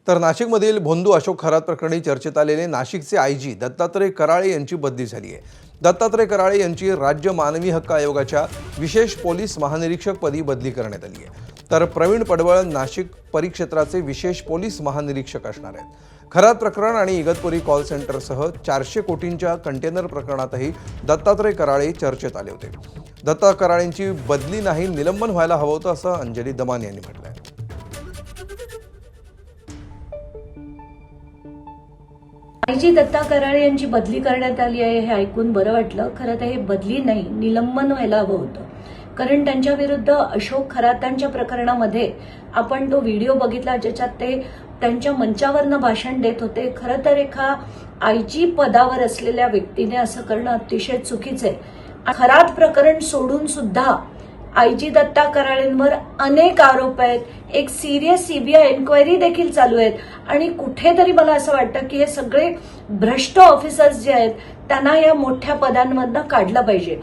तर नाशिकमधील भोंदू अशोक खरात प्रकरणी चर्चेत आलेले नाशिकचे आयजी दत्तात्रय कराळे यांची बदली झाली आहे। दत्तात्रय कराळे यांची राज्य मानवी हक्क आयोगाच्या विशेष पोलीस महानिरीक्षकपदी बदली करण्यात आली आहे। तर प्रवीण पडवळ नाशिक परिक्षेत्राचे विशेष पोलीस महानिरीक्षक असणार आहेत। खरात प्रकरण आणि इगतपुरी कॉल सेंटरसह 400 कोटींच्या कंटेनर प्रकरणातही दत्तात्रय कराळे चर्चेत आले होते। दत्ता कराळेंची बदली नाही, निलंबन व्हायला हवं होतं असं अंजली दमान यांनी म्हटलं आहे। आयजी दत्ता कराळे यांची बदली करण्यात आली आहे हे ऐकून बरं वाटलं। खरं तर हे बदली नाही, निलंबन व्हायला हवं होतं। कारण त्यांच्या विरुद्ध अशोक खरातांच्या प्रकरणामध्ये आपण तो व्हिडिओ बघितला ज्याच्यात ते त्यांच्या मंचावरनं भाषण देत होते। खरं तर एका आयजी पदावर असलेल्या व्यक्तीने असं करणं अतिशय चुकीचं आहे। खरात प्रकरण सोडून सुद्धा आयजी दत्ता कराळेंवर अनेक आरोप आहेत, एक सिरियस सीबीआय एन्क्वायरी देखील चालू आहेत आणि कुठेतरी मला असं वाटतं की हे सगळे भ्रष्ट ऑफिसर्स जे आहेत त्यांना या मोठ्या पदांमधनं काढलं पाहिजे।